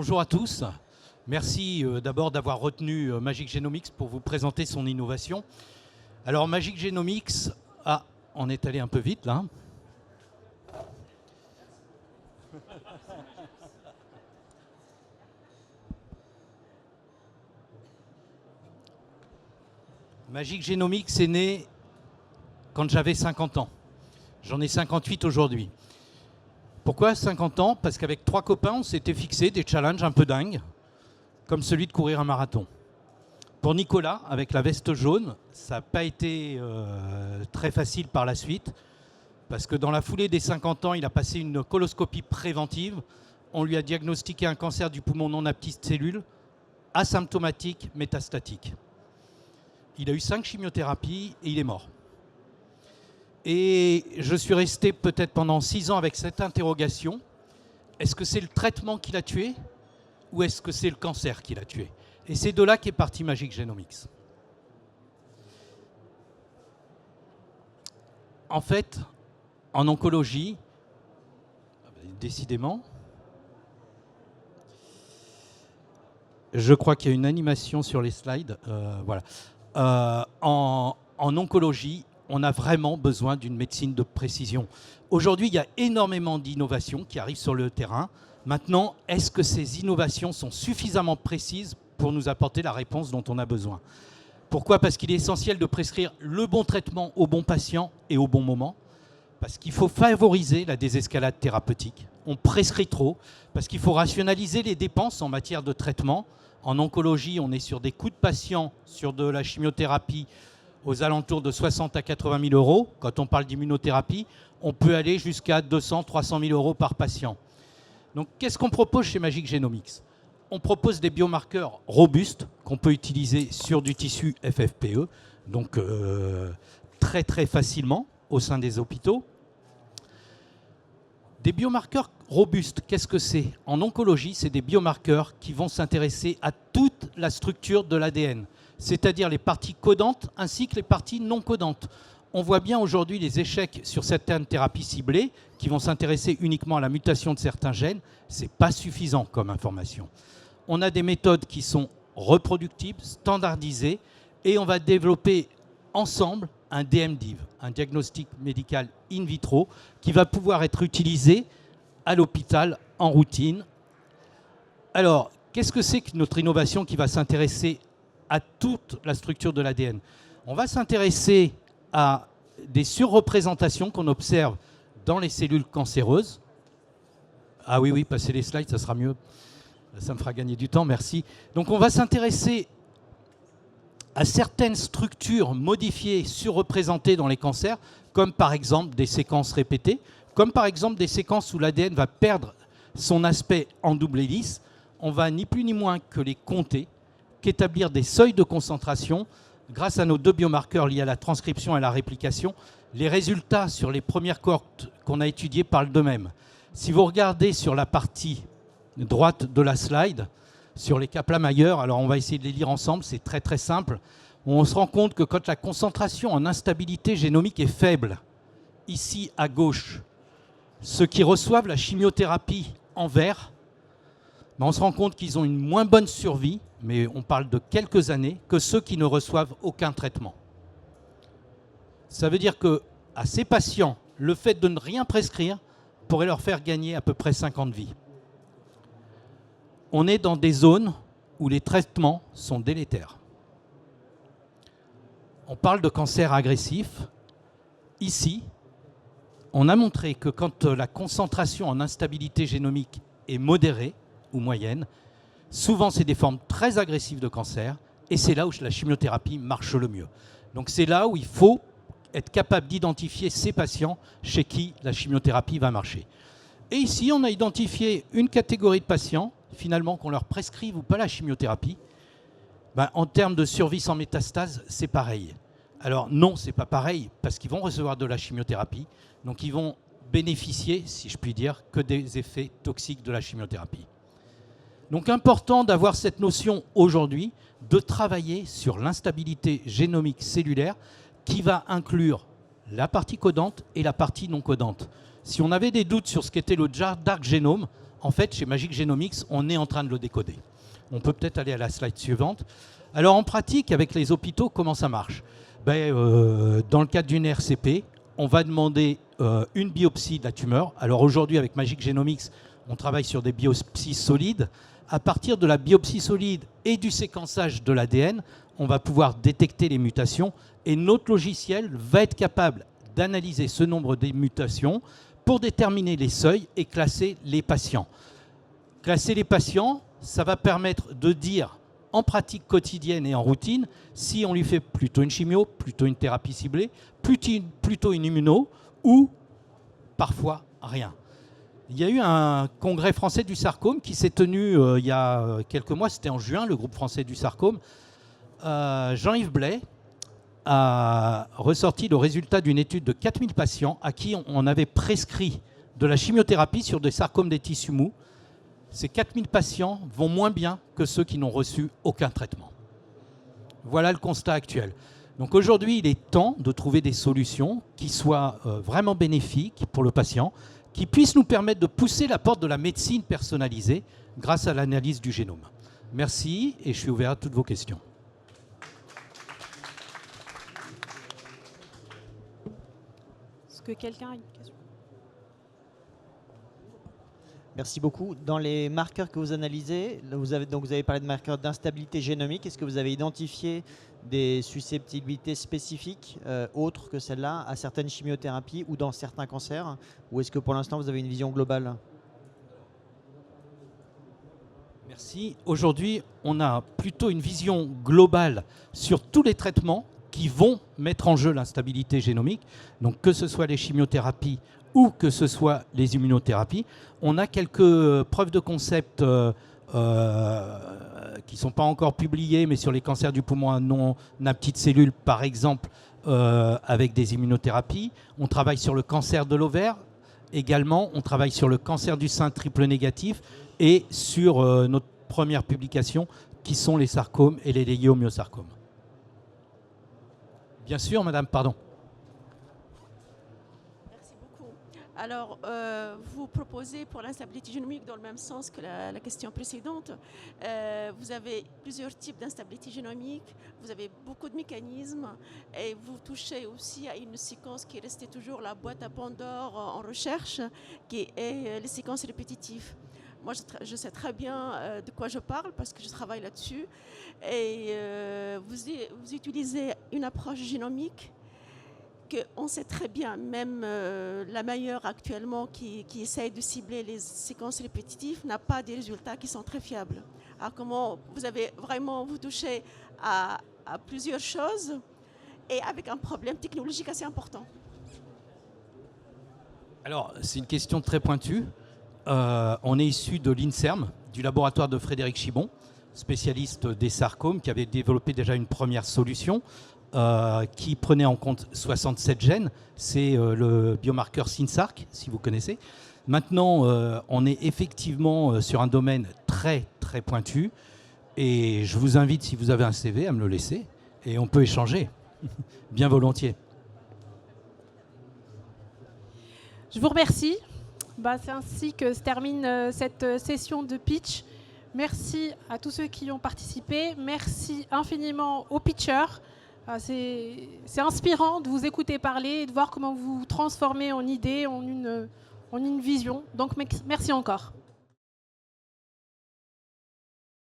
Bonjour à tous. Merci d'abord d'avoir retenu Magic Genomics pour vous présenter son innovation. Alors Magic Genomics, on est allé un peu vite là. Magic Genomics est né quand j'avais 50 ans. J'en ai 58 aujourd'hui. Pourquoi 50 ans? Parce qu'avec 3 copains, on s'était fixé des challenges un peu dingues, comme celui de courir un marathon. Pour Nicolas, avec la veste jaune, ça n'a pas été très facile par la suite, parce que dans la foulée des 50 ans, il a passé une coloscopie préventive. On lui a diagnostiqué un cancer du poumon non à petites cellules, asymptomatique, métastatique. Il a eu 5 chimiothérapies et il est mort. Et je suis resté peut-être pendant 6 ans avec cette interrogation. Est-ce que c'est le traitement qui l'a tué ou est-ce que c'est le cancer qui l'a tué? Et c'est de là qu'est parti Magic Genomics. En fait, en oncologie, décidément, je crois qu'il y a une animation sur les slides. Voilà. En oncologie, on a vraiment besoin d'une médecine de précision. Aujourd'hui, il y a énormément d'innovations qui arrivent sur le terrain. Maintenant, est-ce que ces innovations sont suffisamment précises pour nous apporter la réponse dont on a besoin? Pourquoi? Parce qu'il est essentiel de prescrire le bon traitement au bon patient et au bon moment. Parce qu'il faut favoriser la désescalade thérapeutique. On prescrit trop, parce qu'il faut rationaliser les dépenses en matière de traitement. En oncologie, on est sur des coûts de patient, sur de la chimiothérapie, aux alentours de 60 à 80 000 euros. Quand on parle d'immunothérapie, on peut aller jusqu'à 200 300 000 euros par patient. Donc, qu'est-ce qu'on propose chez Magic Genomics? On propose des biomarqueurs robustes qu'on peut utiliser sur du tissu FFPE, donc très très facilement au sein des hôpitaux. Des biomarqueurs robustes, qu'est-ce que c'est? En oncologie, c'est des biomarqueurs qui vont s'intéresser à toute la structure de l'ADN, c'est-à-dire les parties codantes ainsi que les parties non codantes. On voit bien aujourd'hui les échecs sur certaines thérapies ciblées qui vont s'intéresser uniquement à la mutation de certains gènes. Ce n'est pas suffisant comme information. On a des méthodes qui sont reproductibles, standardisées, et on va développer ensemble un DMDiv, un diagnostic médical in vitro, qui va pouvoir être utilisé à l'hôpital en routine. Alors, qu'est-ce que c'est que notre innovation qui va s'intéresser à toute la structure de l'ADN? On va s'intéresser à des surreprésentations qu'on observe dans les cellules cancéreuses. Ah oui, passez les slides, ça sera mieux. Ça me fera gagner du temps, merci. Donc on va s'intéresser à certaines structures modifiées, surreprésentées dans les cancers, comme par exemple des séquences répétées, comme par exemple des séquences où l'ADN va perdre son aspect en double hélice. On va ni plus ni moins que les compter, qu'établir des seuils de concentration grâce à nos 2 biomarqueurs liés à la transcription et à la réplication. Les résultats sur les premières cohortes qu'on a étudiées parlent d'eux-mêmes. Si vous regardez sur la partie droite de la slide, sur les Kaplan-Meier, alors on va essayer de les lire ensemble, c'est très très simple. On se rend compte que quand la concentration en instabilité génomique est faible, ici à gauche, ceux qui reçoivent la chimiothérapie en vert, on se rend compte qu'ils ont une moins bonne survie, mais on parle de quelques années, que ceux qui ne reçoivent aucun traitement. Ça veut dire qu'à ces patients, le fait de ne rien prescrire pourrait leur faire gagner à peu près 5 ans de vie. On est dans des zones où les traitements sont délétères. On parle de cancer agressif. Ici, on a montré que quand la concentration en instabilité génomique est modérée ou moyenne, souvent c'est des formes très agressives de cancer et c'est là où la chimiothérapie marche le mieux. Donc c'est là où il faut être capable d'identifier ces patients chez qui la chimiothérapie va marcher. Et ici, on a identifié une catégorie de patients, finalement, qu'on leur prescrive ou pas la chimiothérapie. En termes de survie sans métastase, c'est pareil. Alors non, c'est pas pareil, parce qu'ils vont recevoir de la chimiothérapie, donc ils vont bénéficier, si je puis dire, que des effets toxiques de la chimiothérapie. Donc important d'avoir cette notion aujourd'hui, de travailler sur l'instabilité génomique cellulaire qui va inclure la partie codante et la partie non codante. Si on avait des doutes sur ce qu'était le dark génome, En fait, chez Magic Genomics, on est en train de le décoder. On peut peut-être aller à la slide suivante. Alors en pratique, avec les hôpitaux, comment ça marche? Dans le cadre d'une RCP, on va demander une biopsie de la tumeur. Alors aujourd'hui, avec Magic Genomics, on travaille sur des biopsies solides. À partir de la biopsie solide et du séquençage de l'ADN, on va pouvoir détecter les mutations et notre logiciel va être capable d'analyser ce nombre de mutations pour déterminer les seuils et classer les patients. Classer les patients, ça va permettre de dire en pratique quotidienne et en routine si on lui fait plutôt une chimio, plutôt une thérapie ciblée, plutôt une immuno ou parfois rien. Il y a eu un congrès français du sarcome qui s'est tenu il y a quelques mois, c'était en juin, le groupe français du sarcome. Jean-Yves Blais a ressorti le résultat d'une étude de 4000 patients à qui on avait prescrit de la chimiothérapie sur des sarcomes des tissus mous. Ces 4000 patients vont moins bien que ceux qui n'ont reçu aucun traitement. Voilà le constat actuel. Donc aujourd'hui, il est temps de trouver des solutions qui soient vraiment bénéfiques pour le patient, qui puissent nous permettre de pousser la porte de la médecine personnalisée grâce à l'analyse du génome. Merci et je suis ouvert à toutes vos questions. Est-ce que quelqu'un a une question? Merci beaucoup. Dans les marqueurs que vous analysez, vous avez parlé de marqueurs d'instabilité génomique. Est-ce que vous avez identifié des susceptibilités spécifiques autres que celles-là à certaines chimiothérapies ou dans certains cancers? Ou est-ce que pour l'instant vous avez une vision globale? Merci. Aujourd'hui, on a plutôt une vision globale sur tous les traitements qui vont mettre en jeu l'instabilité génomique. Donc que ce soit les chimiothérapies ou que ce soit les immunothérapies. On a quelques preuves de concept qui ne sont pas encore publiées, mais sur les cancers du poumon à non à petites cellules, par exemple, avec des immunothérapies. On travaille sur le cancer de l'ovaire. Également, on travaille sur le cancer du sein triple négatif et sur notre première publication, qui sont les sarcomes et les légumiosarcomes. Bien sûr, madame, pardon. Alors, vous proposez pour l'instabilité génomique dans le même sens que la question précédente. Vous avez plusieurs types d'instabilité génomique, vous avez beaucoup de mécanismes et vous touchez aussi à une séquence qui est restée toujours la boîte à Pandore en recherche, qui est les séquences répétitives. Moi, je sais très bien de quoi je parle parce que je travaille là-dessus. Et vous utilisez une approche génomique qu'on sait très bien, même la meilleure actuellement qui essaye de cibler les séquences répétitives n'a pas des résultats qui sont très fiables. Alors comment vous avez vraiment vous touché à plusieurs choses et avec un problème technologique assez important? Alors, c'est une question très pointue. On est issu de l'INSERM, du laboratoire de Frédéric Chibon, spécialiste des sarcomes, qui avait développé déjà une première solution. Qui prenait en compte 67 gènes. C'est le biomarqueur SynSarc, si vous connaissez. Maintenant, on est effectivement sur un domaine très, très pointu. Et je vous invite, si vous avez un CV, à me le laisser. Et on peut échanger, bien volontiers. Je vous remercie. C'est ainsi que se termine cette session de pitch. Merci à tous ceux qui ont participé. Merci infiniment aux pitchers. C'est inspirant de vous écouter parler et de voir comment vous transformez en idée, en une vision. Donc merci encore.